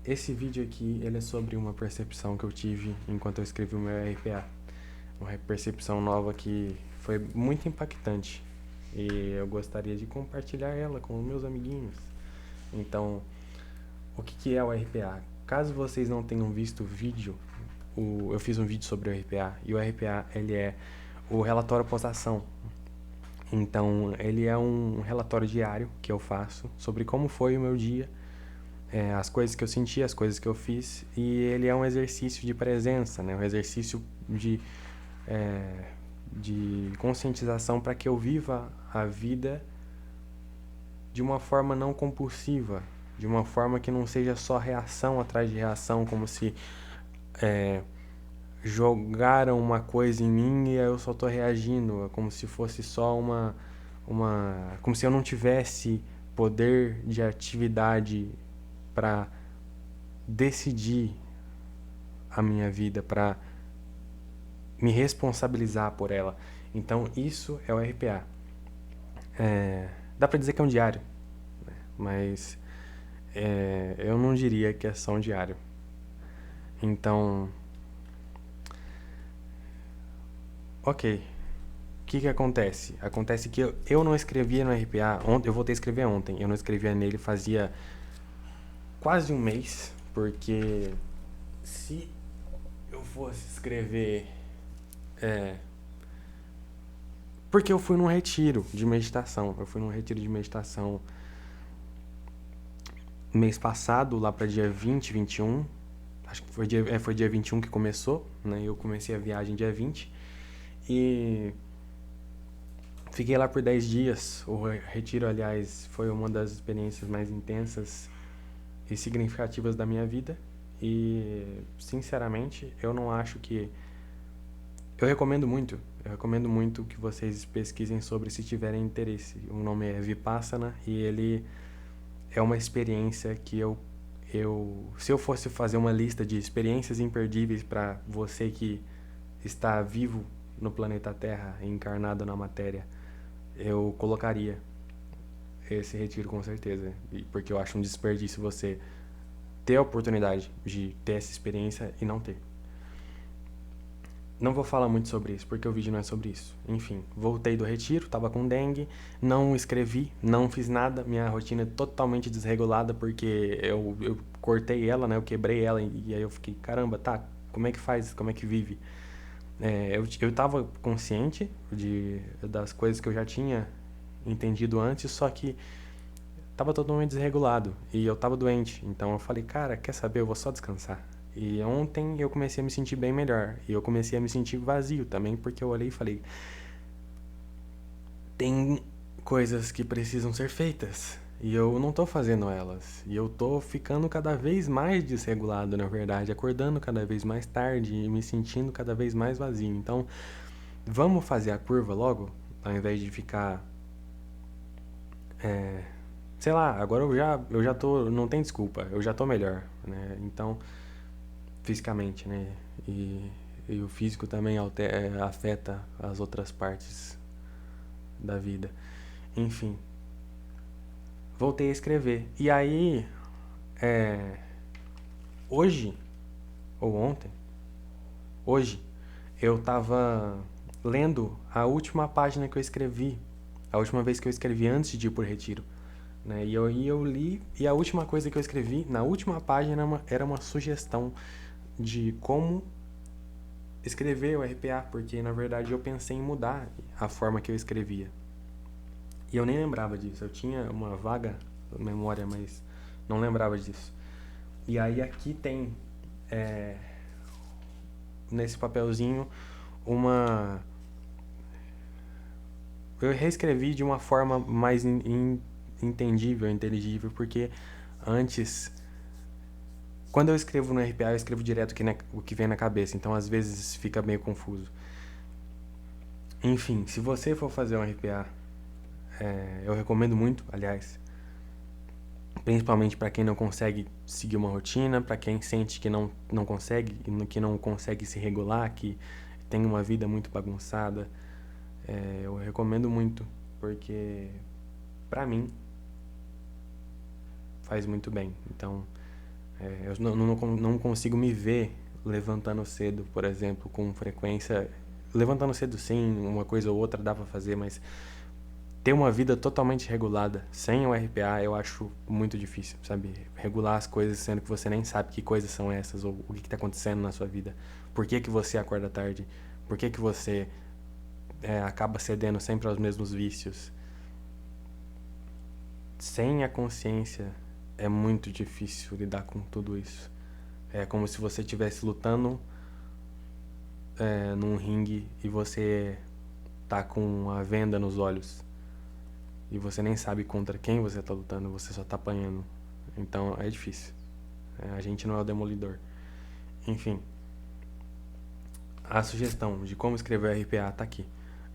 Esse vídeo aqui, ele é sobre uma percepção que eu tive enquanto eu escrevi o meu RPA. Uma percepção nova que foi muito impactante. E eu gostaria de compartilhar ela com os meus amiguinhos. Então, o que é o RPA? Caso vocês não tenham visto o vídeo, eu fiz um vídeo sobre o RPA. E o RPA, ele é o relatório pós-ação. Então, ele é um relatório diário que eu faço sobre como foi o meu dia, as coisas que eu senti, as coisas que eu fiz, e ele é um exercício de presença, né? Um exercício é, de conscientização para que eu viva a vida de uma forma não compulsiva, de uma forma que não seja só reação atrás de reação, como se é, jogaram uma coisa em mim e eu só estou reagindo, como se fosse só como se eu não tivesse poder de atividade para decidir a minha vida, para me responsabilizar por ela. Então isso é o RPA. Dá pra dizer que é um diário, né? Mas eu não diria que é só um diário. Então, ok. O que acontece? Acontece que eu não escrevia no RPA, eu voltei a escrever ontem, eu não escrevia nele fazia quase um mês, porque se eu fosse escrever. Porque eu fui num retiro de meditação. Eu fui num retiro de meditação mês passado, lá para dia 20, 21. Acho que foi dia 21 que começou, né? Eu comecei a viagem dia 20. E fiquei lá por 10 dias. O retiro, aliás, foi uma das experiências mais intensas e significativas da minha vida. E, sinceramente, eu não acho que... Eu recomendo muito. Eu recomendo muito que vocês pesquisem sobre se tiverem interesse. O nome é Vipassana e ele é uma experiência que se eu fosse fazer uma lista de experiências imperdíveis para você que está vivo no planeta Terra, encarnado na matéria, eu colocaria esse retiro com certeza, porque eu acho um desperdício você ter a oportunidade de ter essa experiência e não ter. Não vou falar muito sobre isso, porque o vídeo não é sobre isso. Enfim, voltei do retiro, tava com dengue, não escrevi, não fiz nada, minha rotina é totalmente desregulada, porque eu cortei ela, né, eu quebrei ela, e aí eu fiquei, caramba, tá, como é que faz, como é que vive? Eu tava consciente das coisas que eu já tinha entendido antes, só que tava totalmente desregulado, e eu tava doente, então eu falei, cara, quer saber, eu vou só descansar. E ontem eu comecei a me sentir bem melhor. E eu comecei a me sentir vazio também, porque eu olhei e falei: tem coisas que precisam ser feitas. E eu não tô fazendo elas. E eu tô ficando cada vez mais desregulado, na verdade. Acordando cada vez mais tarde e me sentindo cada vez mais vazio. Então, vamos fazer a curva logo? Ao invés de ficar. Sei lá, agora eu já tô. Não tem desculpa, eu já tô melhor, né? Então, fisicamente, né? E o físico também afeta as outras partes da vida. Enfim, voltei a escrever. E aí, hoje, ou ontem, hoje, eu tava lendo a última página que eu escrevi, a última vez que eu escrevi antes de ir por retiro. Né? E eu li, e a última coisa que eu escrevi, na última página, era uma sugestão de como escrever o RPA, porque na verdade eu pensei em mudar a forma que eu escrevia. E eu nem lembrava disso, eu tinha uma vaga memória, mas não lembrava disso. E aí aqui tem, nesse papelzinho, uma... Eu reescrevi de uma forma mais entendível, inteligível, porque antes... Quando eu escrevo no RPA, eu escrevo direto o que vem na cabeça, então às vezes fica meio confuso. Enfim, se você for fazer um RPA, eu recomendo muito, aliás, principalmente para quem não consegue seguir uma rotina, para quem sente que não consegue, que não consegue se regular, que tem uma vida muito bagunçada, eu recomendo muito, porque para mim faz muito bem. Então, Eu não consigo me ver levantando cedo, por exemplo, com frequência. Levantando cedo, sim, uma coisa ou outra dá pra fazer, mas ter uma vida totalmente regulada sem o RPA eu acho muito difícil, sabe? Regular as coisas sendo que você nem sabe que coisas são essas ou o que tá acontecendo na sua vida. Por que que você acorda tarde? Por que que você acaba cedendo sempre aos mesmos vícios? Sem a consciência é muito difícil lidar com tudo isso. É como se você estivesse lutando num ringue e você tá com a venda nos olhos e você nem sabe contra quem você tá lutando, você só tá apanhando. Então é difícil. A gente não é o demolidor. Enfim, a sugestão de como escrever o RPA tá aqui.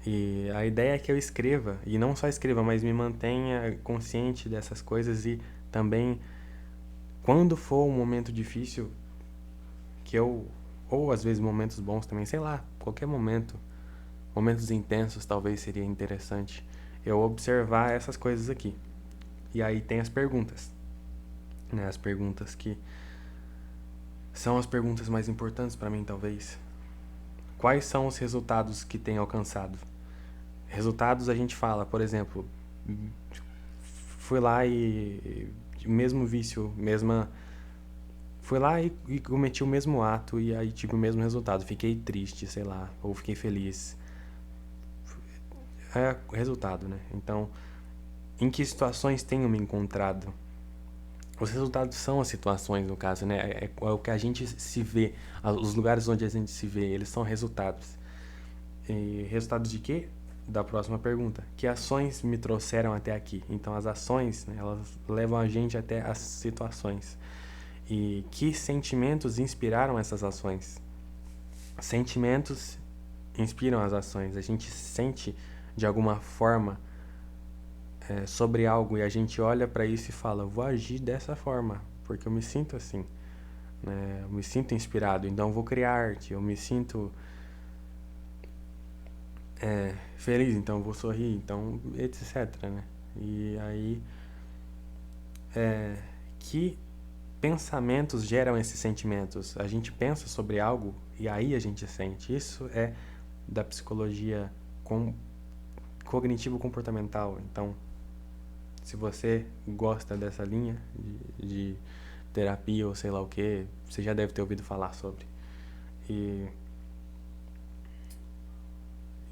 E a ideia é que eu escreva, e não só escreva, mas me mantenha consciente dessas coisas e também, quando for um momento difícil, que eu, ou às vezes momentos bons também, sei lá, qualquer momento, momentos intensos talvez seria interessante eu observar essas coisas aqui. E aí tem as perguntas, né? As perguntas que são as perguntas mais importantes para mim, talvez. Quais são os resultados que tem alcançado? Resultados a gente fala, por exemplo, fui lá e mesmo vício, fui lá e cometi o mesmo ato e aí tive o mesmo resultado. Fiquei triste, sei lá, ou fiquei feliz. É resultado, né? Então, em que situações tenho me encontrado? Os resultados são as situações, no caso, né? É o que a gente se vê, os lugares onde a gente se vê, eles são resultados. E resultados de quê? Da próxima pergunta. Que ações me trouxeram até aqui? Então, as ações, né, elas levam a gente até as situações. E que sentimentos inspiraram essas ações? Sentimentos inspiram as ações. A gente sente de alguma forma sobre algo e a gente olha para isso e fala, vou agir dessa forma, porque eu me sinto assim, né? Eu me sinto inspirado, então vou criar arte. Eu me sinto feliz, então vou sorrir, então etc, né? E aí que pensamentos geram esses sentimentos? A gente pensa sobre algo e aí a gente sente. Isso é da psicologia cognitivo-comportamental. Então, se você gosta dessa linha de terapia ou sei lá o que, você já deve ter ouvido falar sobre. E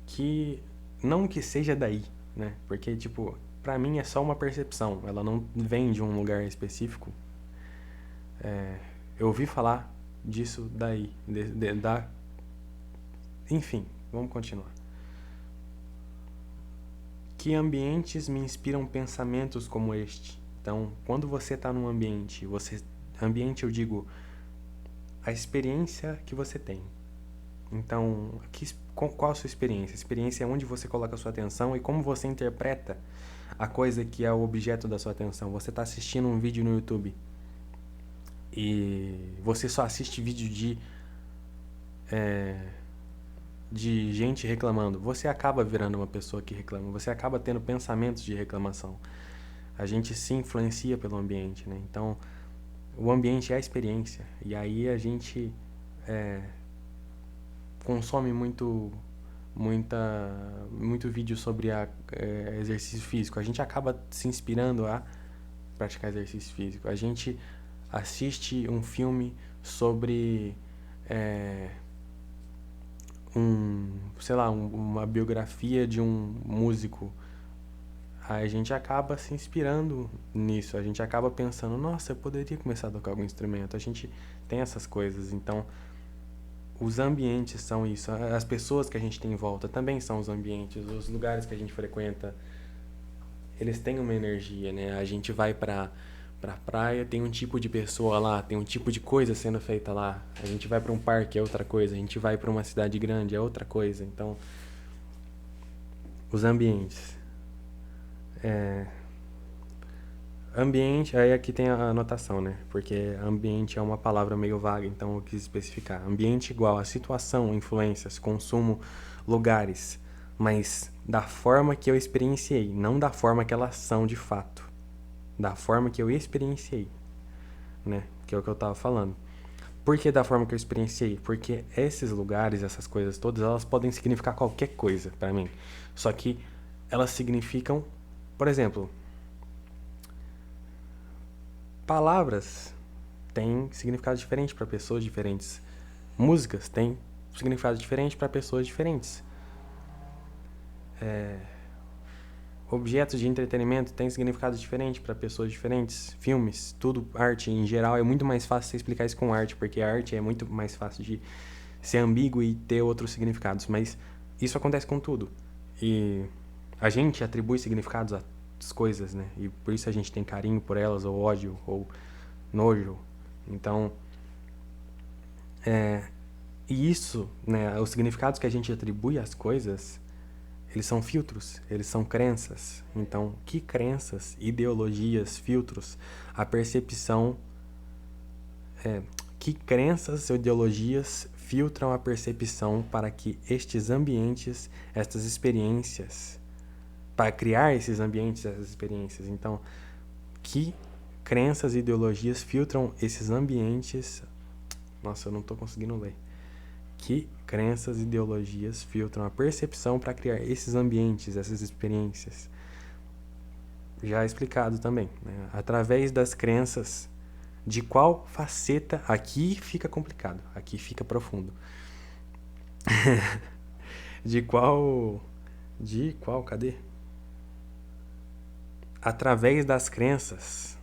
que não que seja daí, né? Porque, tipo, pra mim é só uma percepção. Ela não vem de um lugar específico. Eu ouvi falar disso daí. Enfim, vamos continuar. Que ambientes me inspiram pensamentos como este? Então, quando você está num ambiente, ambiente eu digo a experiência que você tem. Então, qual a sua experiência? A experiência é onde você coloca a sua atenção e como você interpreta a coisa que é o objeto da sua atenção. Você está assistindo um vídeo no YouTube e você só assiste vídeo de gente reclamando. Você acaba virando uma pessoa que reclama. Você acaba tendo pensamentos de reclamação. A gente se influencia pelo ambiente, né? Então, o ambiente é a experiência. E aí a gente consome muito vídeo sobre exercício físico. A gente acaba se inspirando a praticar exercício físico. A gente assiste um filme sobre sei lá, uma biografia de um músico. A gente acaba se inspirando nisso. A gente acaba pensando, nossa, eu poderia começar a tocar algum instrumento. A gente tem essas coisas. Então, os ambientes são isso. As pessoas que a gente tem em volta também são os ambientes. Os lugares que a gente frequenta, eles têm uma energia, né? A gente vai pra praia, tem um tipo de pessoa lá, tem um tipo de coisa sendo feita lá. A gente vai pra um parque, é outra coisa. A gente vai pra uma cidade grande, é outra coisa. Então, os ambientes. Ambiente, aí aqui tem a anotação, né? Porque ambiente é uma palavra meio vaga, então eu quis especificar. Ambiente igual a situação, influências, consumo, lugares, mas da forma que eu experienciei, não da forma que elas são de fato. Da forma que eu experienciei. né? Que é o que eu tava falando. Por que da forma que eu experienciei? Porque esses lugares, essas coisas todas, elas podem significar qualquer coisa pra mim. Só que elas significam, por exemplo, palavras têm significado diferente para pessoas diferentes. Músicas têm significado diferente para pessoas diferentes. Objetos de entretenimento têm significado diferente para pessoas diferentes. Filmes, tudo, arte em geral, é muito mais fácil você explicar isso com arte, porque a arte é muito mais fácil de ser ambíguo e ter outros significados. Mas isso acontece com tudo. E a gente atribui significados às coisas, né? E por isso a gente tem carinho por elas, ou ódio, ou nojo. Então, e isso, né? Os significados que a gente atribui às coisas, eles são filtros, eles são crenças. Então, que crenças, ideologias, filtros, a percepção, que crenças ou ideologias filtram a percepção para que estes ambientes, estas experiências, para criar esses ambientes, essas experiências. Então, que crenças e ideologias filtram esses ambientes. Nossa, eu não estou conseguindo ler. Que crenças e ideologias filtram a percepção para criar esses ambientes, essas experiências. Já explicado também, né? Através das crenças, de qual faceta, aqui fica complicado, aqui fica profundo. Cadê? Através das crenças,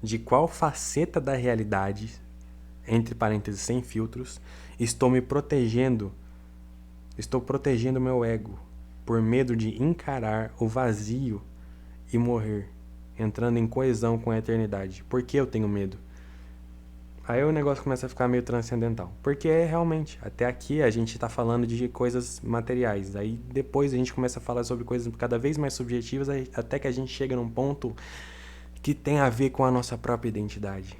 de qual faceta da realidade, entre parênteses, sem filtros, estou protegendo meu ego, por medo de encarar o vazio e morrer, entrando em coesão com a eternidade. Por que eu tenho medo? Aí o negócio começa a ficar meio transcendental. Porque realmente, até aqui a gente está falando de coisas materiais. Aí depois a gente começa a falar sobre coisas cada vez mais subjetivas, até que a gente chega num ponto que tem a ver com a nossa própria identidade.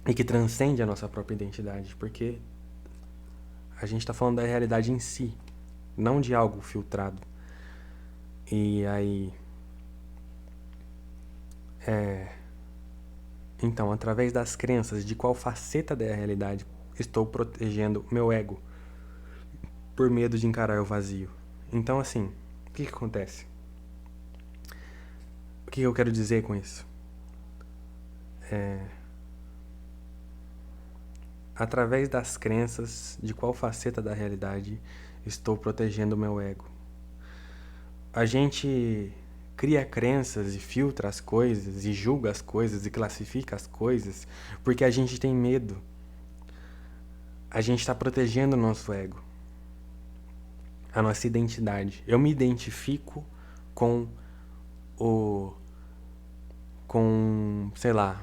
E que transcende a nossa própria identidade. Porque a gente está falando da realidade em si, não de algo filtrado. E aí... Então, através das crenças, de qual faceta da realidade estou protegendo meu ego por medo de encarar o vazio. Então, assim, o que acontece? O que eu quero dizer com isso? Através das crenças, de qual faceta da realidade estou protegendo o meu ego. A gente cria crenças e filtra as coisas, e julga as coisas, e classifica as coisas, porque a gente tem medo. A gente está protegendo o nosso ego, a nossa identidade. Eu me identifico com sei lá,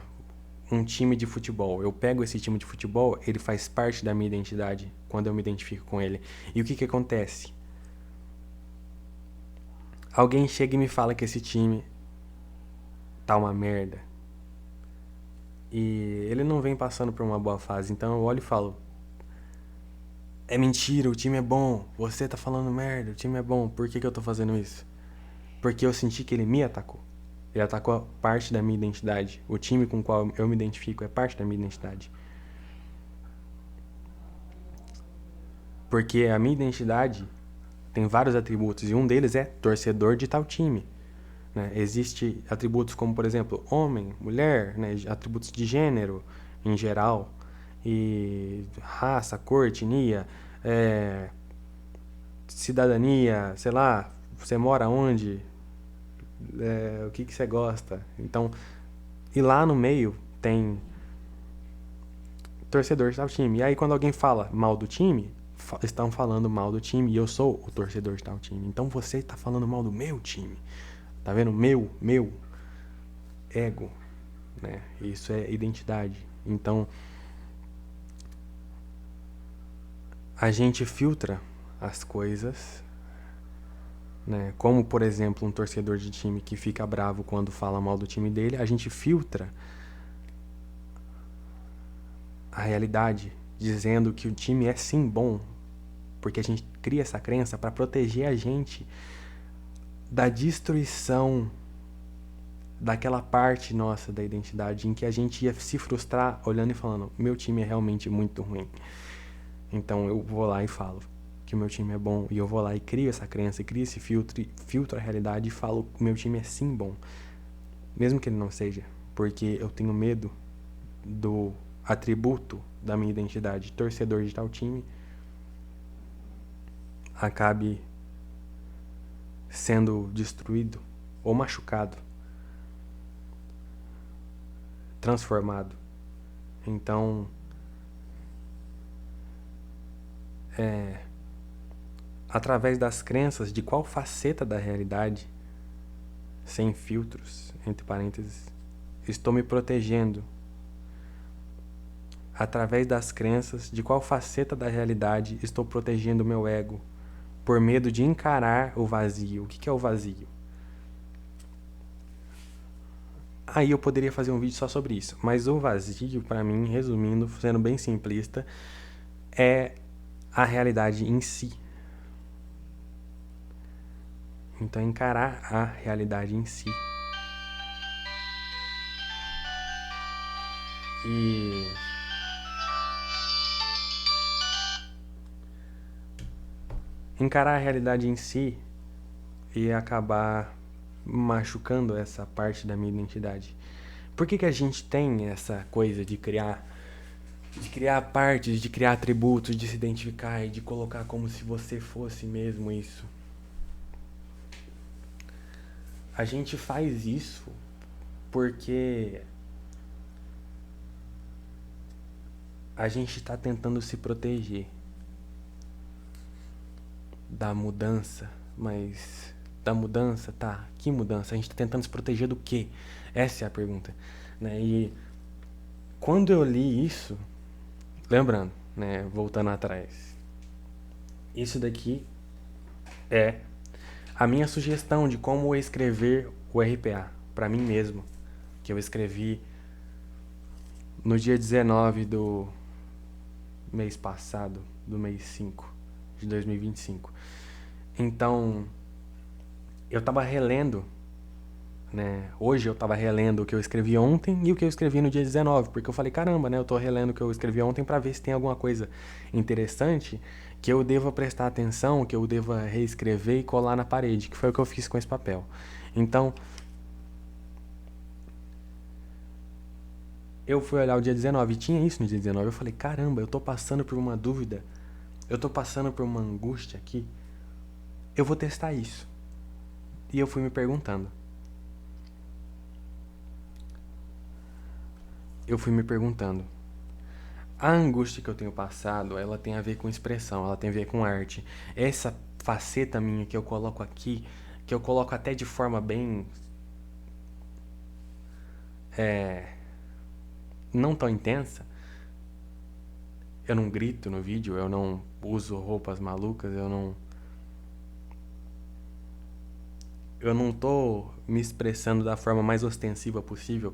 um time de futebol. Eu pego esse time de futebol, ele faz parte da minha identidade quando eu me identifico com ele. E o que acontece? Alguém chega e me fala que esse time tá uma merda. E ele não vem passando por uma boa fase. Então eu olho e falo: é mentira, o time é bom. Você tá falando merda, o time é bom. Por que eu tô fazendo isso? Porque eu senti que ele me atacou. Ele atacou a parte da minha identidade. O time com o qual eu me identifico é parte da minha identidade. Porque a minha identidade tem vários atributos. E um deles é torcedor de tal time. Né? Existem atributos como, por exemplo, homem, mulher, né? Atributos de gênero em geral. E raça, cor, etnia, cidadania, sei lá, você mora onde, o que você gosta. Então, e lá no meio tem torcedor de tal time. E aí quando alguém fala mal do time, estão falando mal do time e eu sou o torcedor de tal time. Então você está falando mal do meu time. Tá vendo? Meu ego, né? Isso é identidade. Então a gente filtra as coisas, né? Como, por exemplo, um torcedor de time que fica bravo quando fala mal do time dele, a gente filtra a realidade dizendo que o time é sim bom, porque a gente cria essa crença para proteger a gente da destruição daquela parte nossa da identidade em que a gente ia se frustrar olhando e falando, meu time é realmente muito ruim. Então eu vou lá e falo que o meu time é bom, e eu vou lá e crio essa crença, crio esse filtro a realidade e falo que o meu time é sim bom, mesmo que ele não seja, porque eu tenho medo do atributo da minha identidade, torcedor de tal time, acabe sendo destruído ou machucado, transformado. Então, através das crenças, de qual faceta da realidade, sem filtros, entre parênteses, estou me protegendo? Através das crenças, de qual faceta da realidade estou protegendo o meu ego, por medo de encarar o vazio? O que é o vazio? Aí eu poderia fazer um vídeo só sobre isso, mas o vazio, para mim, resumindo, sendo bem simplista, é a realidade em si. Então, encarar a realidade em si. E encarar a realidade em si e acabar machucando essa parte da minha identidade. Por que a gente tem essa coisa de criar partes, de criar atributos, de se identificar e de colocar como se você fosse mesmo isso? A gente faz isso porque a gente está tentando se proteger da mudança, mas da mudança, tá? Que mudança? A gente está tentando se proteger do quê? Essa é a pergunta, né? E quando eu li isso, lembrando, né, voltando atrás, isso daqui é a minha sugestão de como escrever o RPA para mim mesmo, que eu escrevi no dia 19 do mês passado, do mês 5 de 2025. Então, eu tava relendo, né? Hoje eu tava relendo o que eu escrevi ontem e o que eu escrevi no dia 19, porque eu falei, caramba, né? Eu tô relendo o que eu escrevi ontem para ver se tem alguma coisa interessante que eu deva prestar atenção, que eu deva reescrever e colar na parede, que foi o que eu fiz com esse papel. Então, eu fui olhar o dia 19 e tinha isso no dia 19. Eu falei, caramba, eu tô passando por uma dúvida, eu tô passando por uma angústia aqui, eu vou testar isso. E eu fui me perguntando. A angústia que eu tenho passado, ela tem a ver com expressão, ela tem a ver com arte. Essa faceta minha que eu coloco aqui, que eu coloco até de forma bem não tão intensa. Eu não grito no vídeo, eu não uso roupas malucas, eu não tô me expressando da forma mais ostensiva possível,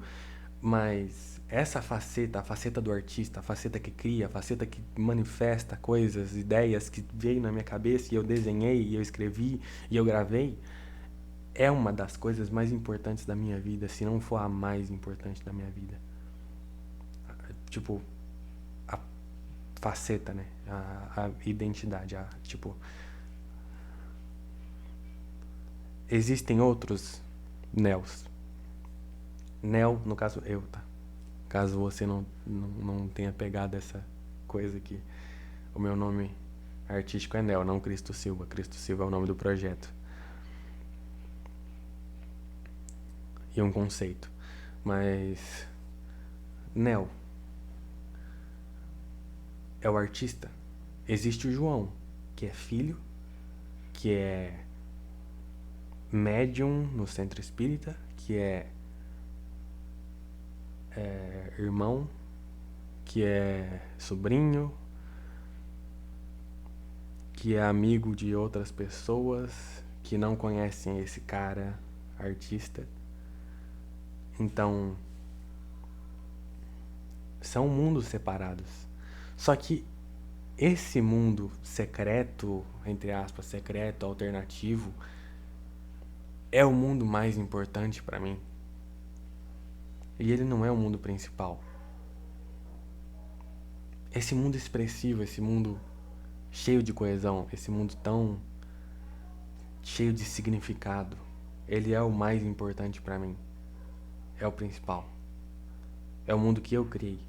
mas essa faceta, a faceta do artista, a faceta que cria, a faceta que manifesta coisas, ideias que veio na minha cabeça e eu desenhei, e eu escrevi e eu gravei, é uma das coisas mais importantes da minha vida, se não for a mais importante da minha vida. Tipo, a faceta, né? A identidade, tipo, existem outros Nels. Nel, no caso, eu, tá? Caso você não tenha pegado essa coisa aqui. O meu nome artístico é Nel, não Cristo Silva. Cristo Silva é o nome do projeto. E um conceito. Mas Nel é o artista. Existe o João, que é filho, que é médium no centro espírita, que é irmão, que é sobrinho, que é amigo de outras pessoas que não conhecem esse cara artista. Então, são mundos separados. Só que esse mundo secreto, entre aspas, secreto, alternativo, é o mundo mais importante para mim. E ele não é o mundo principal. Esse mundo expressivo, esse mundo cheio de coesão, esse mundo tão cheio de significado, ele é o mais importante pra mim. É o principal. É o mundo que eu criei.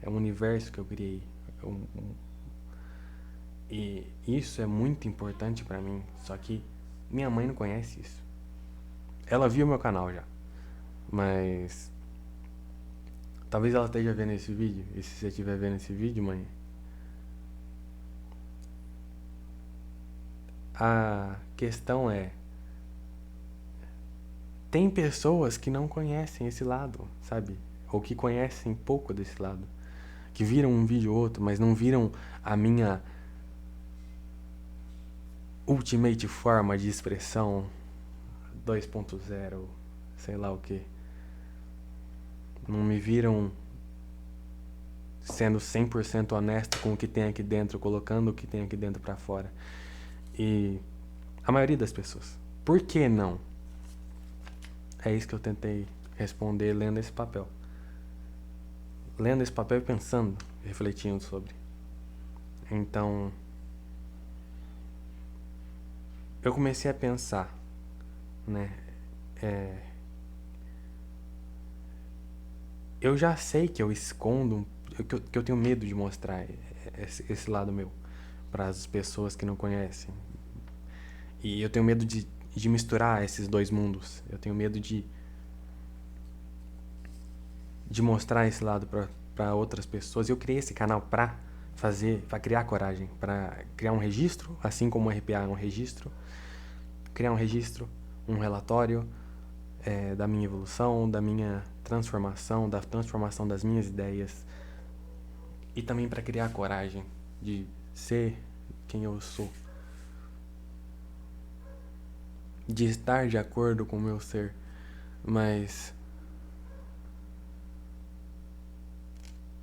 É o universo que eu criei. E isso é muito importante pra mim. Só que minha mãe não conhece isso. Ela viu meu canal já. Mas talvez ela esteja vendo esse vídeo. E se você estiver vendo esse vídeo, mãe, a questão é: tem pessoas que não conhecem esse lado, sabe? Ou que conhecem pouco desse lado. Que viram um vídeo ou outro, mas não viram a minha ultimate forma de expressão 2.0, sei lá o que. Não me viram sendo 100% honesto com o que tem aqui dentro, colocando o que tem aqui dentro pra fora. E a maioria das pessoas. Por que não? É isso que eu tentei responder lendo esse papel. Lendo esse papel e pensando, refletindo sobre. Então, eu comecei a pensar, né? Eu já sei que eu escondo, que eu tenho medo de mostrar esse lado meu para as pessoas que não conhecem. E eu tenho medo de misturar esses dois mundos. Eu tenho medo de mostrar esse lado para outras pessoas. Eu criei esse canal para criar coragem, para criar um registro, assim como o RPA é um registro, criar um registro, um relatório da minha evolução, da minha transformação, da transformação das minhas ideias, e também para criar coragem de ser quem eu sou, de estar de acordo com o meu ser, mas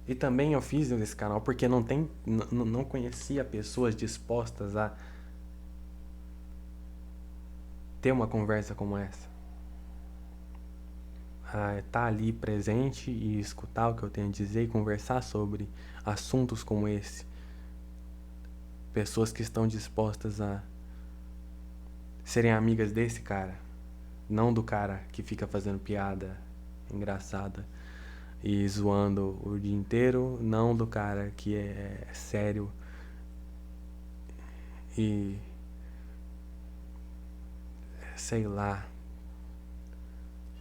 e também eu fiz esse canal porque não conhecia pessoas dispostas a ter uma conversa como essa, a estar ali presente e escutar o que eu tenho a dizer e conversar sobre assuntos como esse. Pessoas que estão dispostas a serem amigas desse cara, não do cara que fica fazendo piada engraçada e zoando o dia inteiro, não do cara que é sério e sei lá,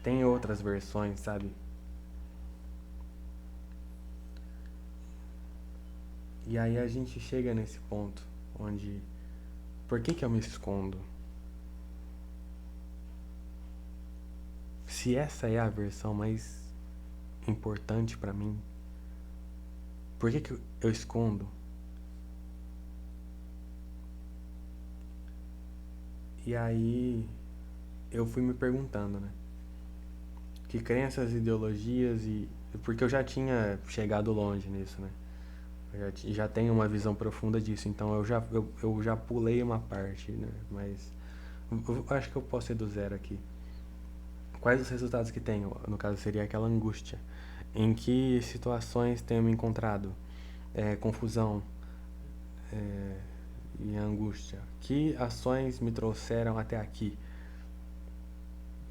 tem outras versões, sabe? E aí a gente chega nesse ponto onde, por que eu me escondo? Se essa é a versão mais importante pra mim, por que eu escondo? E aí eu fui me perguntando, né? Que crenças, ideologias e... Porque eu já tinha chegado longe nisso, né? Eu já tenho uma visão profunda disso, então eu já pulei uma parte, né? Mas eu acho que eu posso ir do zero aqui. Quais os resultados que tenho? No caso, seria aquela angústia. Em que situações tenho me encontrado? Confusão e angústia. Que ações me trouxeram até aqui?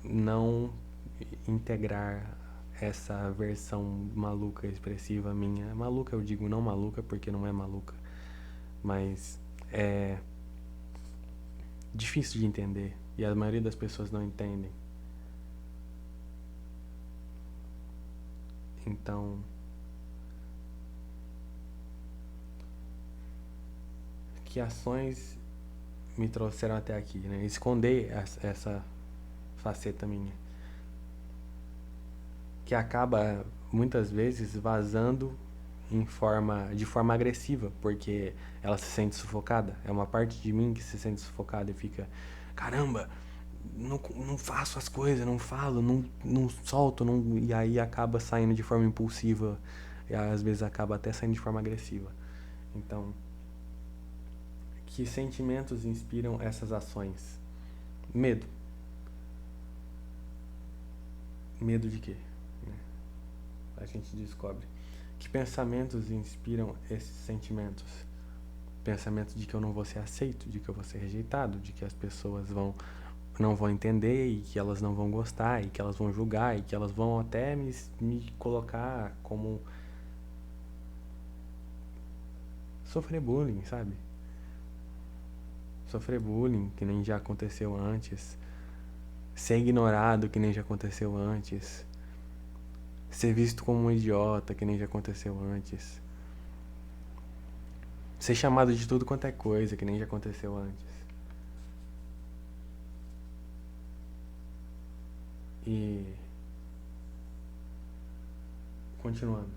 Não integrar essa versão maluca, expressiva minha. Maluca eu digo não maluca porque não é maluca, mas é difícil de entender e a maioria das pessoas não entendem. Então, que ações me trouxeram até aqui, né? Esconder essa faceta minha, que acaba muitas vezes vazando de forma agressiva, porque ela se sente sufocada. É uma parte de mim que se sente sufocada e fica, caramba, não faço as coisas, não falo, não solto, e aí acaba saindo de forma impulsiva e às vezes acaba até saindo de forma agressiva. Então, que sentimentos inspiram essas ações? Medo. Medo de quê? A gente descobre. Que pensamentos inspiram esses sentimentos? Pensamento de que eu não vou ser aceito, de que eu vou ser rejeitado, de que as pessoas não vão entender e que elas não vão gostar e que elas vão julgar e que elas vão até me colocar como sofrer bullying, sabe? Sofrer bullying, que nem já aconteceu antes. Ser ignorado, que nem já aconteceu antes. Ser visto como um idiota, que nem já aconteceu antes. Ser chamado de tudo quanto é coisa, que nem já aconteceu antes. E continuando.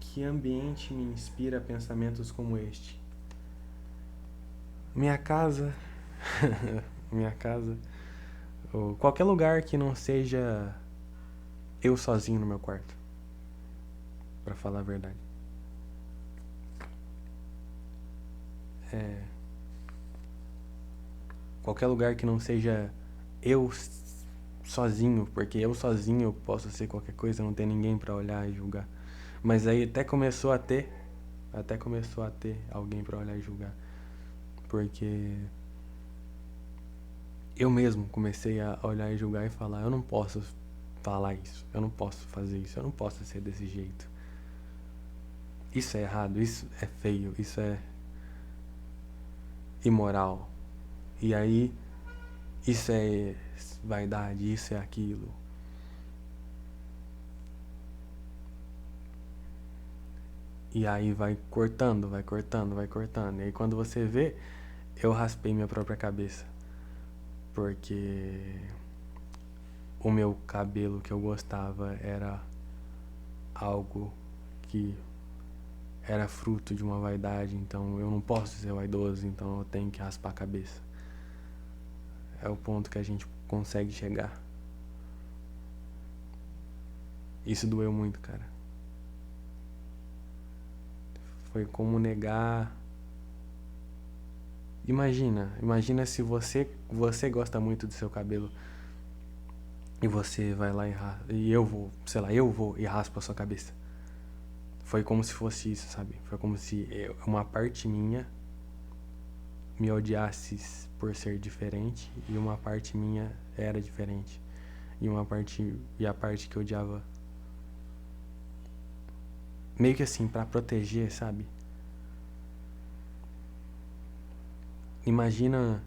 Que ambiente me inspira pensamentos como este? Minha casa, minha casa, ou qualquer lugar que não seja eu sozinho no meu quarto, pra falar a verdade. Qualquer lugar que não seja eu sozinho, porque eu sozinho eu posso ser qualquer coisa, não tem ninguém pra olhar e julgar. Mas aí até começou a ter alguém pra olhar e julgar, porque eu mesmo comecei a olhar e julgar e falar, eu não posso falar isso, eu não posso fazer isso, eu não posso ser desse jeito. Isso é errado, isso é feio, isso é imoral. E aí, isso é vaidade, isso é aquilo. E aí vai cortando, vai cortando, vai cortando. E aí quando você vê, eu raspei minha própria cabeça. Porque o meu cabelo que eu gostava era algo que era fruto de uma vaidade, então eu não posso ser vaidoso, então eu tenho que raspar a cabeça. É o ponto que a gente consegue chegar. Isso doeu muito, cara. Foi como negar. Imagina se você gosta muito do seu cabelo e você vai lá e eu vou e raspo a sua cabeça. Foi como se fosse isso, sabe? Foi como se uma parte minha me odiasse por ser diferente e uma parte minha era diferente. E a parte que eu odiava meio que assim pra proteger, sabe? Imagina,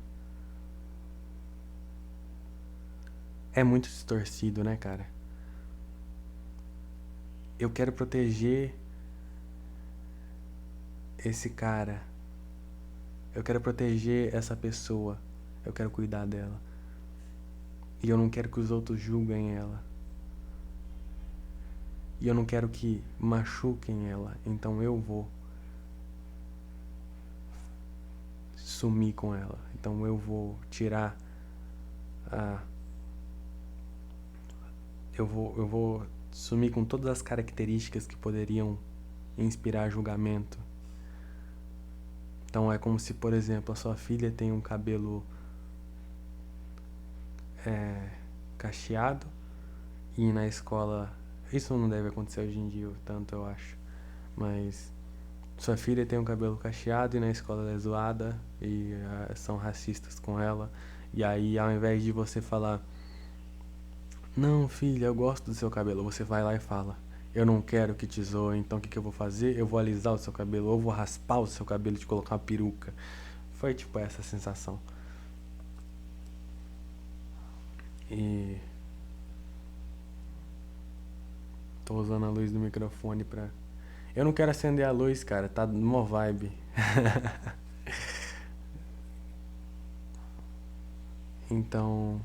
é muito distorcido, né, cara? Eu quero proteger esse cara. Eu quero proteger essa pessoa. Eu quero cuidar dela. E eu não quero que os outros julguem ela. E eu não quero que machuquem ela. Então eu vou sumir com ela. Então eu vou tirar a. Eu vou sumir com todas as características que poderiam inspirar julgamento. Então é como se, por exemplo, a sua filha tem um cabelo cacheado e na escola. Isso não deve acontecer hoje em dia, tanto eu acho. Mas sua filha tem um cabelo cacheado e na escola ela é zoada e são racistas com ela. E aí, ao invés de você falar, não, filha, eu gosto do seu cabelo, você vai lá e fala, eu não quero que te zoe, então o que eu vou fazer? Eu vou alisar o seu cabelo, ou vou raspar o seu cabelo e te colocar uma peruca. Foi tipo essa sensação. E tô usando a luz do microfone pra. Eu não quero acender a luz, cara, tá numa vibe. Então.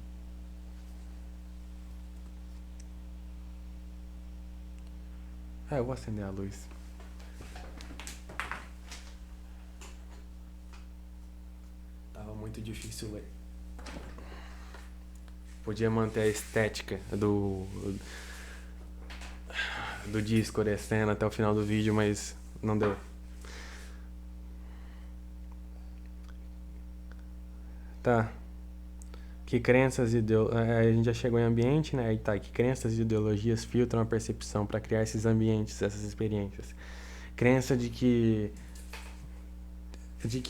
Eu vou acender a luz. Tava muito difícil ler. Podia manter a estética do dia escurecendo até o final do vídeo, mas não deu. Tá. que crenças e a gente já chegou em ambiente, né? Aí tá, que crenças e ideologias filtram a percepção para criar esses ambientes, essas experiências. Crença de que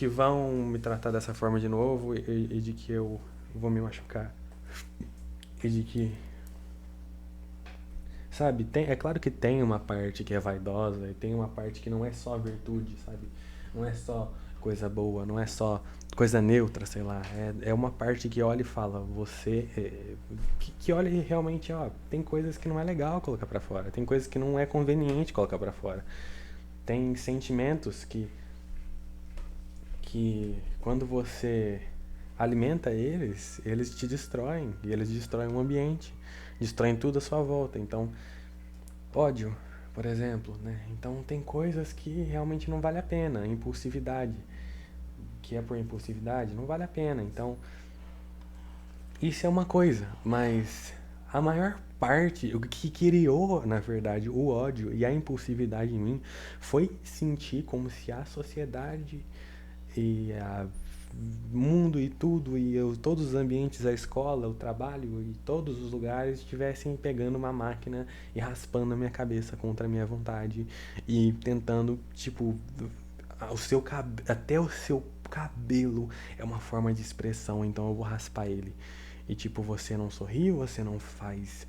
vão me tratar dessa forma de novo e de que eu vou me machucar. E de que, sabe, é claro que tem uma parte que é vaidosa e tem uma parte que não é só virtude, sabe? Não é só coisa boa, não é só coisa neutra, sei lá. É uma parte que olha e fala, você. Que olha e realmente, ó, tem coisas que não é legal colocar pra fora, tem coisas que não é conveniente colocar pra fora. Tem sentimentos que quando você alimenta eles, eles te destroem. E eles destroem o ambiente, destroem tudo à sua volta. Então, ódio, por exemplo, né? Então tem coisas que realmente não vale a pena. Impulsividade, que é por impulsividade, não vale a pena. Então, isso é uma coisa, mas a maior parte, o que criou, na verdade, o ódio e a impulsividade em mim foi sentir como se a sociedade e o mundo e tudo, todos os ambientes, a escola, o trabalho e todos os lugares estivessem pegando uma máquina e raspando a minha cabeça contra a minha vontade e tentando, tipo, até o seu cabelo é uma forma de expressão, então eu vou raspar ele. E tipo, você não sorri, você não faz.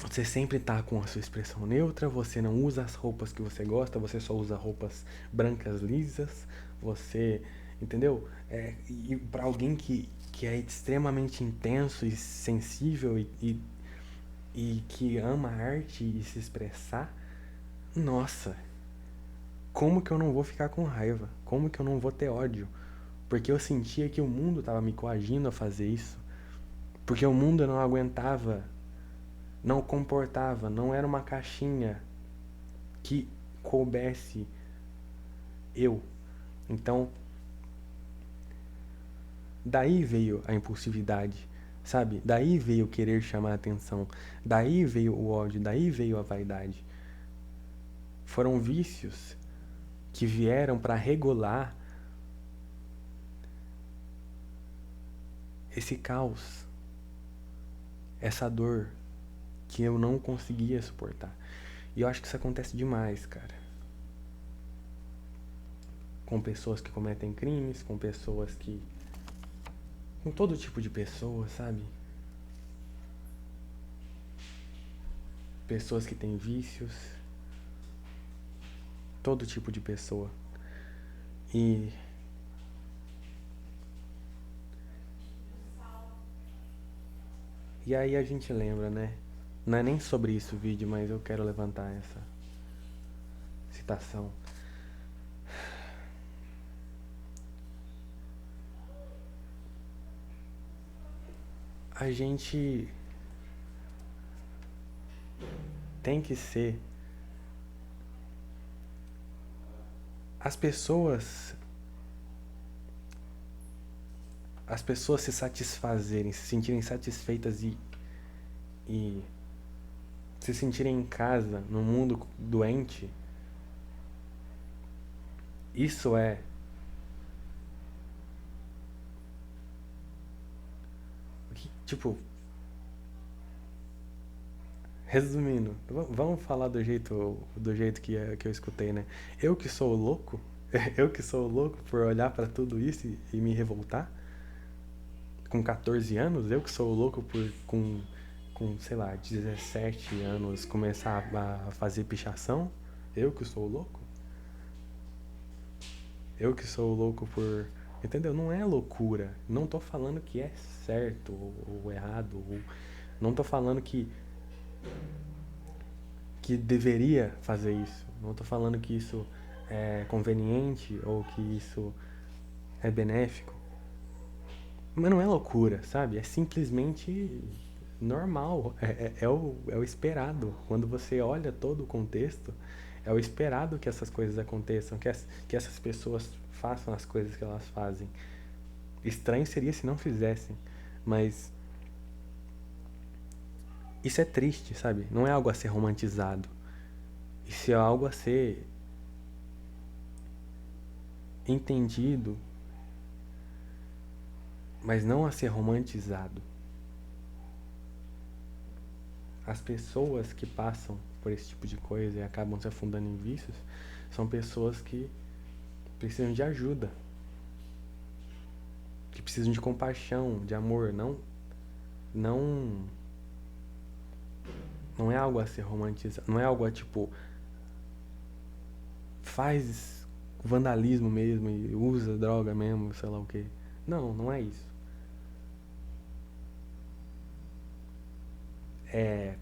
Você sempre tá com a sua expressão neutra, você não usa as roupas que você gosta, você só usa roupas brancas lisas, você. Entendeu? E para alguém que é extremamente intenso e sensível e que ama a arte e se expressar, nossa, como que eu não vou ficar com raiva? Como que eu não vou ter ódio? Porque eu sentia que o mundo tava me coagindo a fazer isso. Porque o mundo não aguentava, não comportava, não era uma caixinha que coubesse eu. Então, daí veio a impulsividade, sabe? Daí veio o querer chamar a atenção, daí veio o ódio, daí veio a vaidade. Foram vícios que vieram para regular esse caos, essa dor que eu não conseguia suportar. E eu acho que isso acontece demais, cara. Com pessoas que cometem crimes, com pessoas que. Com todo tipo de pessoa, sabe? Pessoas que têm vícios. Todo tipo de pessoa. E. E aí a gente lembra, né? Não é nem sobre isso o vídeo, mas eu quero levantar essa citação. A gente tem que ser. As pessoas. As pessoas se satisfazerem, se sentirem satisfeitas e se sentirem em casa, num mundo doente, isso é. Tipo, resumindo, vamos falar do jeito que eu escutei, né? Eu que sou o louco, eu que sou o louco por olhar pra tudo isso e me revoltar, com 14 anos, eu que sou o louco por, sei lá, 17 anos, começar a fazer pichação, eu que sou o louco, eu que sou o louco por. Entendeu? Não é loucura. Não tô falando que é certo ou errado. Não tô falando que deveria fazer isso. Não tô falando que isso é conveniente ou que isso é benéfico. Mas não é loucura, sabe? É simplesmente normal. É o esperado. Quando você olha todo o contexto, é o esperado que essas coisas aconteçam, que essas pessoas façam as coisas que elas fazem. Estranho seria se não fizessem, mas isso é triste, sabe? Não é algo a ser romantizado. Isso é algo a ser entendido mas não a ser romantizado. As pessoas que passam por esse tipo de coisa e acabam se afundando em vícios são pessoas que precisam de ajuda, que precisam de compaixão, de amor, não não é algo a ser romantizado, não é algo a tipo faz vandalismo mesmo e usa droga mesmo, sei lá o que. Não, não é isso. É,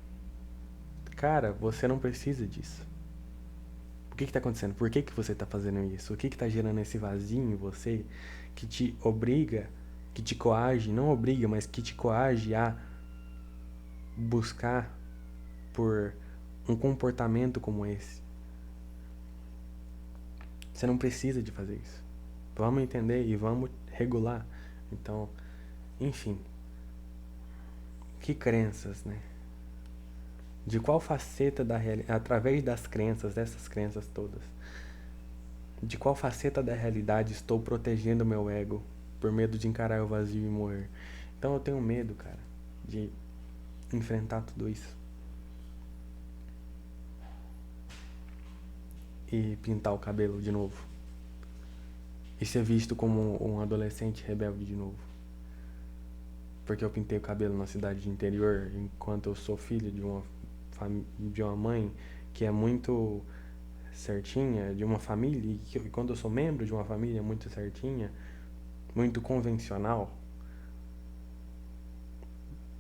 cara, você não precisa disso. O que tá acontecendo? Por que você tá fazendo isso? O que tá gerando esse vazio em você que te obriga, que te coage, não obriga, mas que te coage a buscar por um comportamento como esse? Você não precisa de fazer isso. Vamos entender e vamos regular. Então, enfim, que crenças, né? De qual faceta da realidade, através das crenças, dessas crenças todas, de qual faceta da realidade estou protegendo meu ego por medo de encarar o vazio e morrer? Então eu tenho medo, cara, de enfrentar tudo isso e pintar o cabelo de novo e ser visto como um adolescente rebelde de novo, porque eu pintei o cabelo na cidade de interior enquanto eu sou filho de uma mãe que é muito certinha, de uma família, e quando eu sou membro de uma família muito certinha, muito convencional,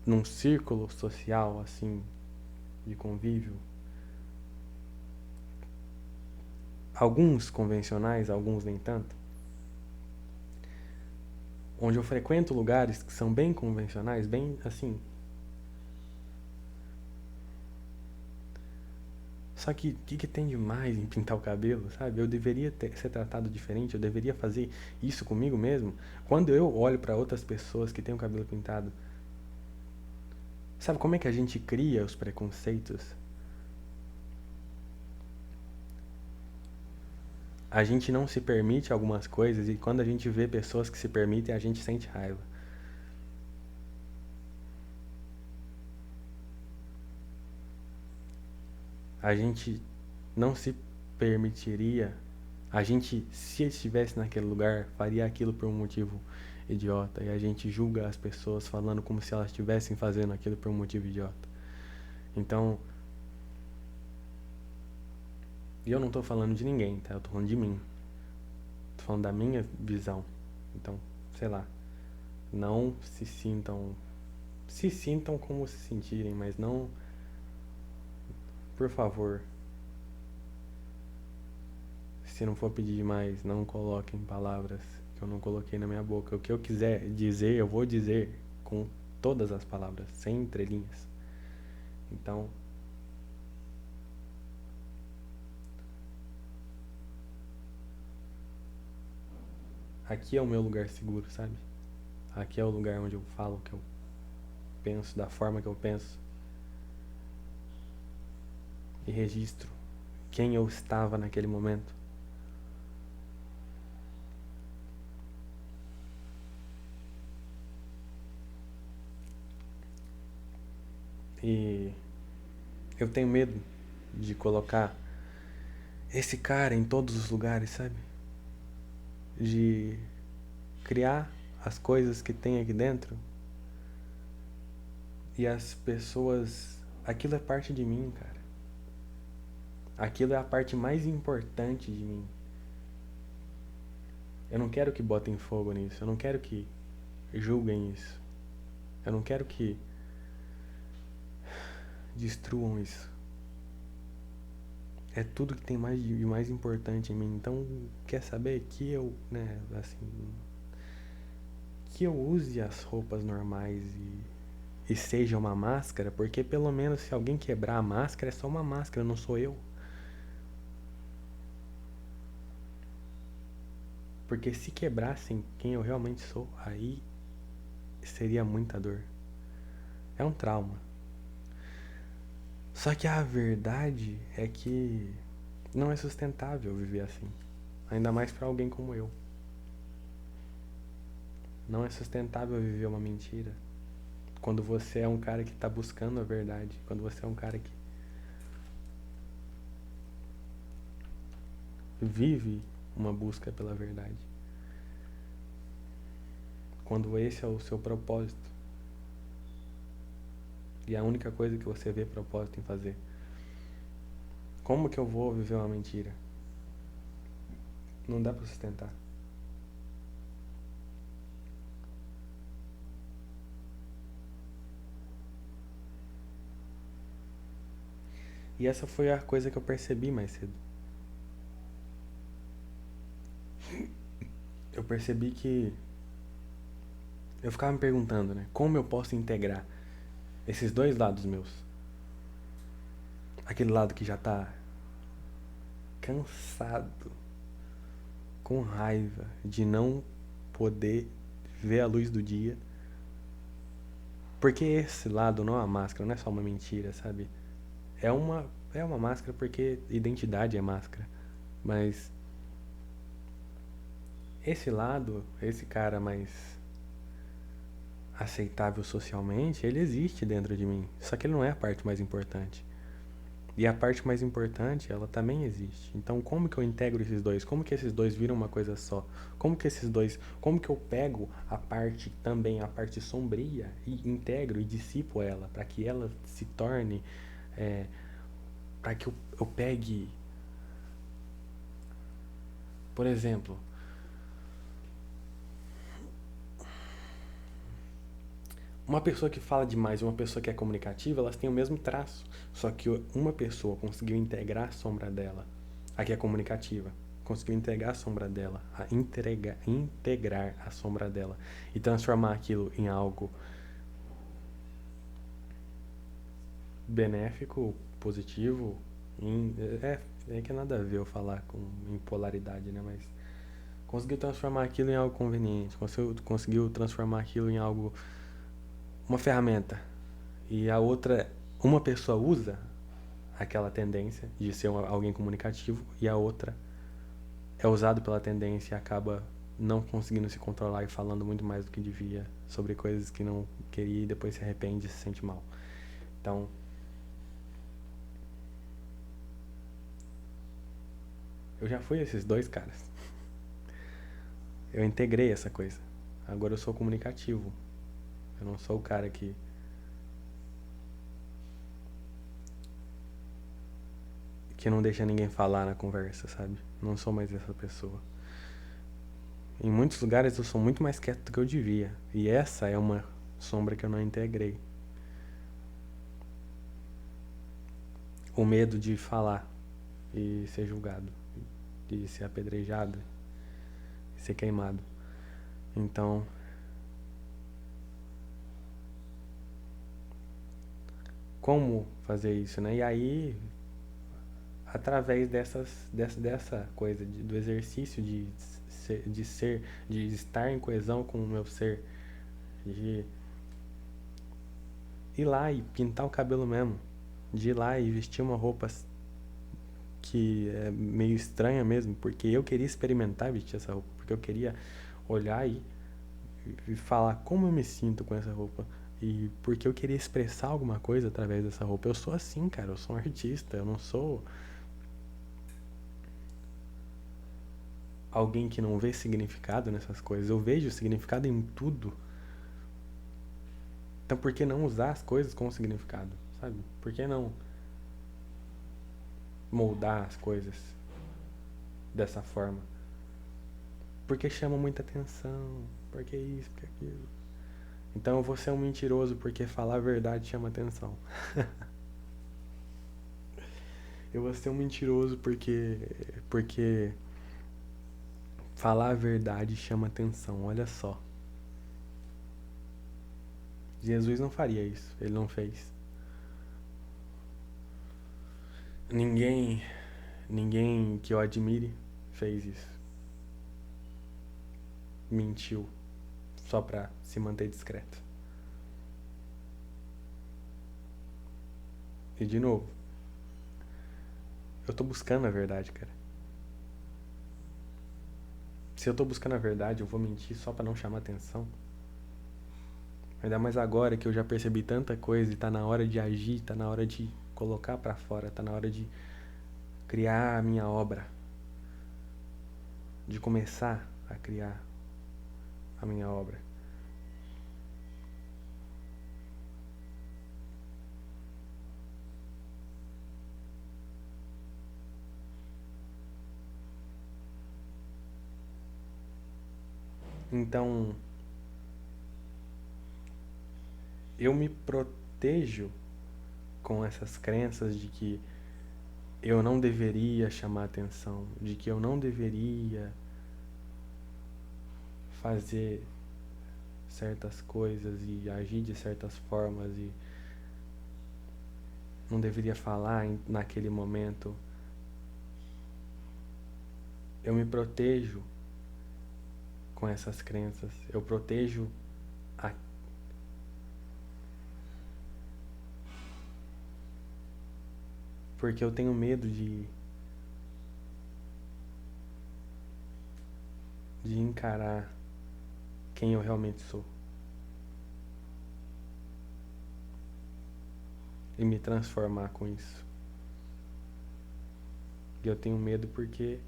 num círculo social assim de convívio, alguns convencionais, alguns nem tanto, onde eu frequento lugares que são bem convencionais, bem assim. Só que o que tem de mais em pintar o cabelo, sabe? Eu deveria ser tratado diferente, eu deveria fazer isso comigo mesmo. Quando eu olho para outras pessoas que têm o cabelo pintado, sabe como é que a gente cria os preconceitos? A gente não se permite algumas coisas e quando a gente vê pessoas que se permitem, a gente sente raiva. A gente não se permitiria, a gente, se estivesse naquele lugar, faria aquilo por um motivo idiota. E a gente julga as pessoas falando como se elas estivessem fazendo aquilo por um motivo idiota. Então, e eu não tô falando de ninguém, tá? Eu tô falando de mim. Tô falando da minha visão. Então, sei lá, não se sintam, se sintam como se sentirem, mas não, por favor, se não for pedir demais, não coloquem palavras que eu não coloquei na minha boca. O que eu quiser dizer, eu vou dizer com todas as palavras, sem entrelinhas. Então, aqui é o meu lugar seguro, sabe? Aqui é o lugar onde eu falo o que eu penso, da forma que eu penso. E registro quem eu estava naquele momento. E eu tenho medo de colocar esse cara em todos os lugares, sabe? De criar as coisas que tem aqui dentro e as pessoas. Aquilo é parte de mim, cara. Aquilo é a parte mais importante de mim. Eu não quero que botem fogo nisso. Eu não quero que julguem isso. Eu não quero que destruam isso. É tudo que tem mais de mais importante em mim. Então, quer saber que eu, né, assim, que eu use as roupas normais e seja uma máscara, porque pelo menos se alguém quebrar a máscara, é só uma máscara, não sou eu. Porque se quebrassem quem eu realmente sou, aí seria muita dor. É um trauma. Só que a verdade é que não é sustentável viver assim. Ainda mais pra alguém como eu. Não é sustentável viver uma mentira. Quando você é um cara que tá buscando a verdade. Quando você é um cara que vive uma busca pela verdade. Quando esse é o seu propósito. E é a única coisa que você vê propósito em fazer. Como que eu vou viver uma mentira? Não dá pra sustentar. E essa foi a coisa que eu percebi mais cedo. Eu percebi que eu ficava me perguntando, né? Como eu posso integrar esses dois lados meus? Aquele lado que já tá cansado, com raiva de não poder ver a luz do dia. Porque esse lado não é uma máscara, não é só uma mentira, sabe? É uma, é uma máscara porque identidade é máscara. Mas esse lado, esse cara mais aceitável socialmente, ele existe dentro de mim. Só que ele não é a parte mais importante. E a parte mais importante, ela também existe. Então, como que eu integro esses dois? Como que esses dois viram uma coisa só? Como que esses dois, como que eu pego a parte também, a parte sombria e integro e dissipo ela para que ela se torne, é, para que eu pegue, por exemplo, uma pessoa que fala demais e uma pessoa que é comunicativa, elas têm o mesmo traço. Só que uma pessoa conseguiu integrar a sombra dela, a que é comunicativa, conseguiu integrar a sombra dela, integrar a sombra dela e transformar aquilo em algo benéfico, positivo, é que nada a ver eu falar com impolaridade, né? Mas conseguiu transformar aquilo em algo conveniente, conseguiu transformar aquilo em algo, uma ferramenta. E a outra, uma pessoa usa aquela tendência de ser alguém comunicativo e a outra é usado pela tendência e acaba não conseguindo se controlar e falando muito mais do que devia sobre coisas que não queria e depois se arrepende e se sente mal. Então, eu já fui esses dois caras. Eu integrei essa coisa. Agora eu sou comunicativo. Eu não sou o cara que não deixa ninguém falar na conversa, sabe? Não sou mais essa pessoa. Em muitos lugares eu sou muito mais quieto do que eu devia. E essa é uma sombra que eu não integrei. O medo de falar e ser julgado, de ser apedrejado, de ser queimado. Então, como fazer isso, né? E aí, através dessa coisa, do exercício de estar em coesão com o meu ser, de ir lá e pintar o cabelo mesmo, de ir lá e vestir uma roupa que é meio estranha mesmo, porque eu queria experimentar vestir essa roupa, porque eu queria olhar e falar como eu me sinto com essa roupa. E porque eu queria expressar alguma coisa através dessa roupa. Eu sou assim, cara, eu sou um artista, eu não sou alguém que não vê significado nessas coisas. Eu vejo significado em tudo. Então por que não usar as coisas com significado, sabe? Por que não moldar as coisas dessa forma? Porque chama muita atenção, porque isso, porque aquilo. Então eu vou ser um mentiroso porque falar a verdade chama atenção. Eu vou ser um mentiroso porque falar a verdade chama atenção, olha só. Jesus não faria isso, ele não fez. Ninguém, ninguém que eu admire fez isso. Mentiu só pra se manter discreto. E de novo, eu tô buscando a verdade, cara. Se eu tô buscando a verdade, eu vou mentir só pra não chamar atenção? Ainda mais agora que eu já percebi tanta coisa e tá na hora de agir, tá na hora de colocar pra fora, tá na hora de criar a minha obra, de começar a criar a minha obra. Então, eu me protejo com essas crenças de que eu não deveria chamar atenção, de que eu não deveria fazer certas coisas e agir de certas formas e não deveria falar naquele momento. Eu me protejo com essas crenças. Eu protejo a... porque eu tenho medo de encarar quem eu realmente sou e me transformar com isso. E eu tenho medo porque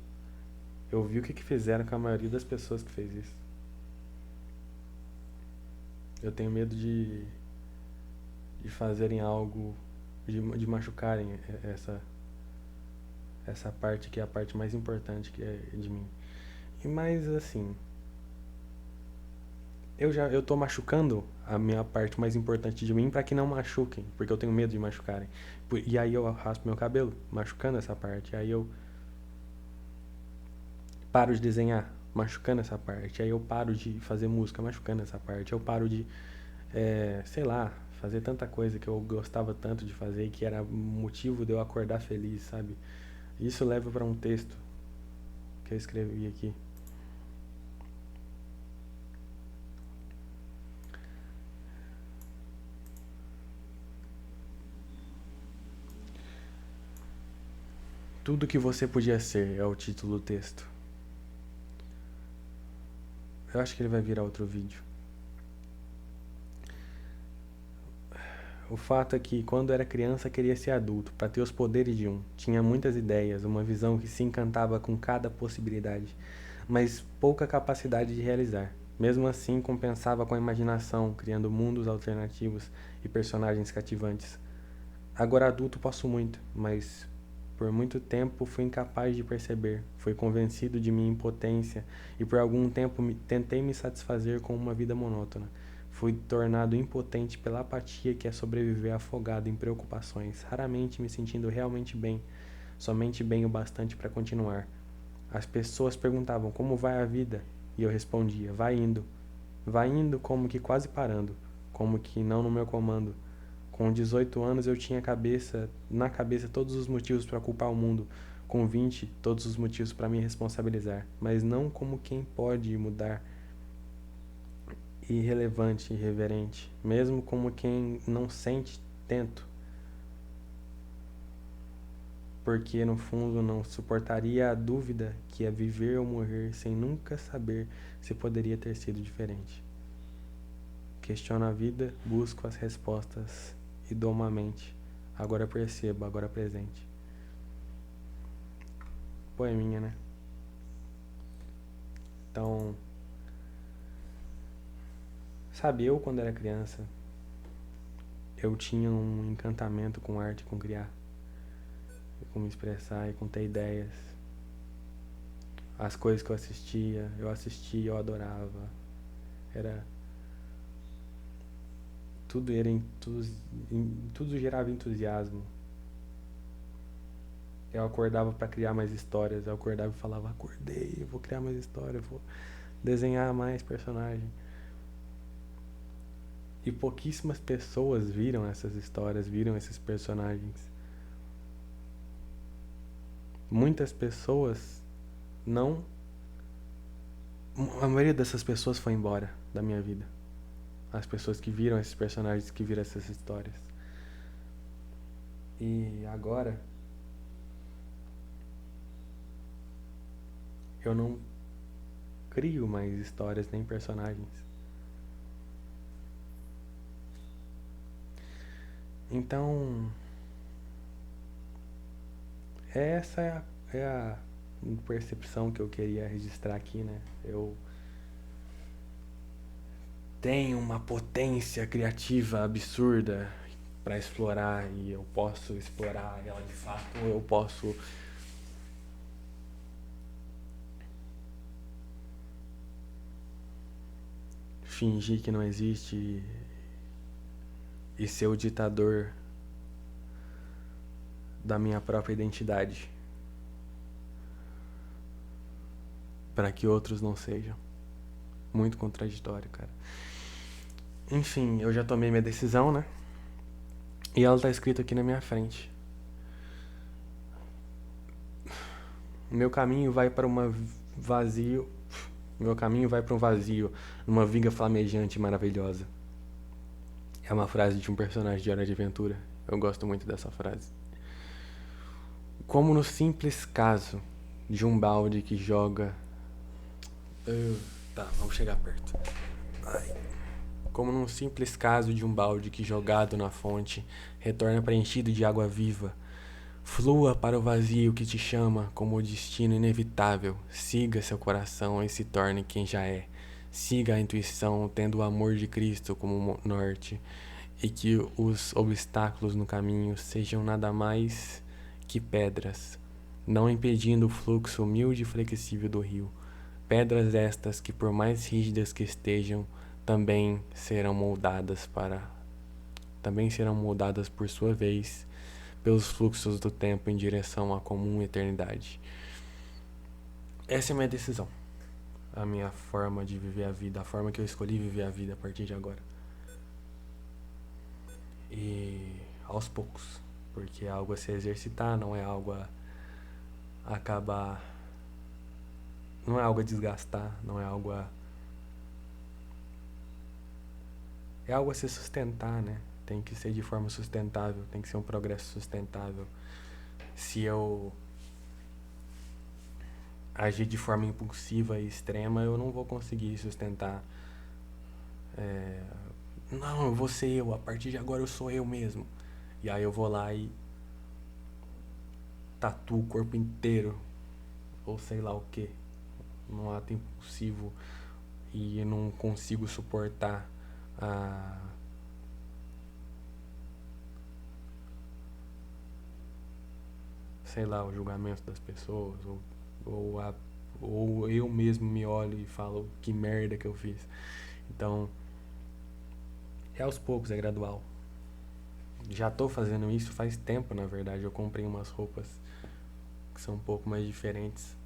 eu vi o que fizeram com a maioria das pessoas que fez isso. Eu tenho medo de fazerem algo, de machucarem essa parte que é a parte mais importante que é de mim. E mais assim, eu tô machucando a minha parte mais importante de mim para que não machuquem, porque eu tenho medo de machucarem. E aí eu raspo meu cabelo, machucando essa parte. Aí eu paro de desenhar, machucando essa parte. Aí eu paro de fazer música, machucando essa parte. Eu paro de, sei lá, fazer tanta coisa que eu gostava tanto de fazer e que era motivo de eu acordar feliz, sabe? Isso leva para um texto que eu escrevi aqui. Tudo que você podia ser é o título do texto. Eu acho que ele vai virar outro vídeo. O fato é que, quando era criança, queria ser adulto, para ter os poderes de um. Tinha muitas ideias, uma visão que se encantava com cada possibilidade, mas pouca capacidade de realizar. Mesmo assim, compensava com a imaginação, criando mundos alternativos e personagens cativantes. Agora adulto posso muito, mas por muito tempo fui incapaz de perceber. Fui convencido de minha impotência e por algum tempo tentei me satisfazer com uma vida monótona. Fui tornado impotente pela apatia que é sobreviver afogado em preocupações, raramente me sentindo realmente bem, somente bem o bastante para continuar. As pessoas perguntavam como vai a vida e eu respondia: vai indo como que quase parando, como que não no meu comando. Com 18 anos eu tinha na cabeça todos os motivos para culpar o mundo. Com 20, todos os motivos para me responsabilizar, mas não como quem pode mudar, irrelevante, irreverente, mesmo como quem não sente, tento, porque no fundo não suportaria a dúvida que é viver ou morrer sem nunca saber se poderia ter sido diferente. Questiono a vida, busco as respostas e dou uma mente. Agora percebo, agora presente. Poeminha, né? Então, sabe, eu quando era criança, eu tinha um encantamento com arte, com criar, com me expressar e com ter ideias. As coisas que eu assistia, eu adorava. Era tudo gerava entusiasmo. Eu acordava para criar mais histórias, eu acordava e falava: acordei, eu vou criar mais história, vou desenhar mais personagem. E pouquíssimas pessoas viram essas histórias, viram esses personagens. Muitas pessoas não. A maioria dessas pessoas foi embora da minha vida. As pessoas que viram esses personagens, que viram essas histórias. E agora, eu não crio mais histórias nem personagens. Então, essa é a percepção que eu queria registrar aqui, né? Eu tenho uma potência criativa absurda para explorar e eu posso explorar ela de fato, ou eu posso fingir que não existe e ser o ditador da minha própria identidade para que outros não sejam. Muito contraditório, cara. Enfim, eu já tomei minha decisão, né? E ela tá escrita aqui na minha frente. Meu caminho vai para um vazio, numa viga flamejante e maravilhosa. É uma frase de um personagem de Hora de Aventura. Eu gosto muito dessa frase. Como no simples caso de um balde que joga... Tá, vamos chegar perto. Ai. Como num simples caso de um balde que, jogado na fonte, retorna preenchido de água viva. Flua para o vazio que te chama como o destino inevitável. Siga seu coração e se torne quem já é. Siga a intuição, tendo o amor de Cristo como norte. E que os obstáculos no caminho sejam nada mais que pedras, não impedindo o fluxo humilde e flexível do rio. Pedras estas que, por mais rígidas que estejam, também serão moldadas por sua vez pelos fluxos do tempo em direção à comum eternidade. Essa é a minha decisão, a minha forma de viver a vida, a forma que eu escolhi viver a vida a partir de agora. E aos poucos, porque é algo a se exercitar, não é algo a acabar, não é algo a desgastar, não é algo a... É algo a se sustentar, né? Tem que ser de forma sustentável, tem que ser um progresso sustentável. Se eu agir de forma impulsiva e extrema, eu não vou conseguir sustentar. Não, eu vou ser eu, a partir de agora eu sou eu mesmo. E aí eu vou lá e tatuo o corpo inteiro, ou sei lá o que, num ato impulsivo, e eu não consigo suportar sei lá, o julgamento das pessoas, ou eu mesmo me olho e falo que merda que eu fiz. Então, é aos poucos, é gradual. Já tô fazendo isso faz tempo, na verdade. Eu comprei umas roupas que são um pouco mais diferentes.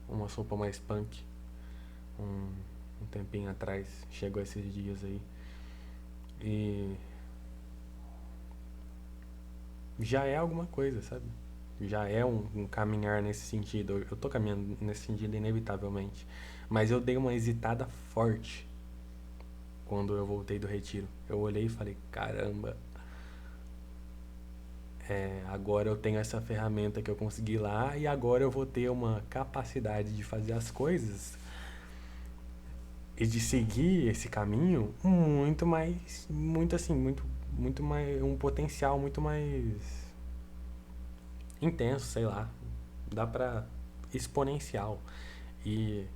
Uma roupa mais punk. Um tempinho atrás. Chegou esses dias aí. E já é alguma coisa, sabe? Já é um caminhar nesse sentido. Eu tô caminhando nesse sentido inevitavelmente. Mas eu dei uma hesitada forte quando eu voltei do retiro. Eu olhei e falei, caramba, agora eu tenho essa ferramenta que eu consegui lá e agora eu vou ter uma capacidade de fazer as coisas e de seguir esse caminho muito mais, muito assim, muito mais, um potencial muito mais intenso, sei lá, dá pra exponencial. E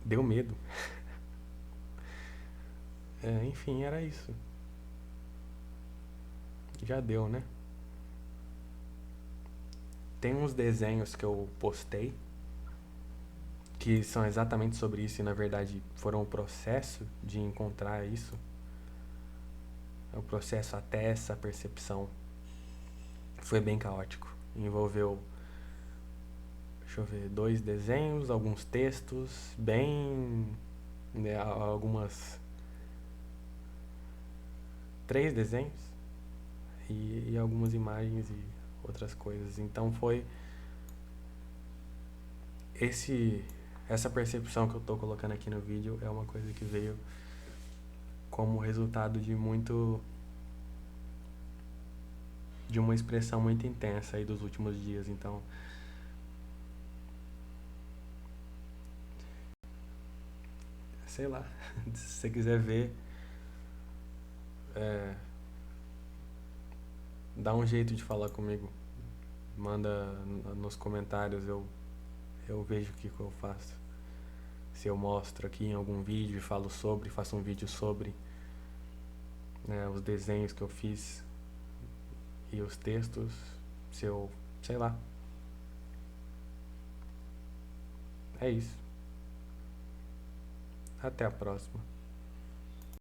deu medo. Enfim, era isso. Já deu, né? Tem uns desenhos que eu postei que são exatamente sobre isso e na verdade foram o processo de encontrar isso. É o processo até essa percepção. Foi bem caótico. Envolveu, deixa eu ver, 2 desenhos, alguns textos, bem, né, algumas 3 desenhos e algumas imagens e outras coisas. Então foi essa percepção que eu tô colocando aqui no vídeo é uma coisa que veio como resultado de de uma expressão muito intensa aí dos últimos dias. Então, sei lá, se você quiser ver, é, dá um jeito de falar comigo. Manda nos comentários, eu vejo o que eu faço. Se eu mostro aqui em algum vídeo e falo sobre, faço um vídeo sobre, né, os desenhos que eu fiz e os textos, se eu, sei lá. É isso. Até a próxima.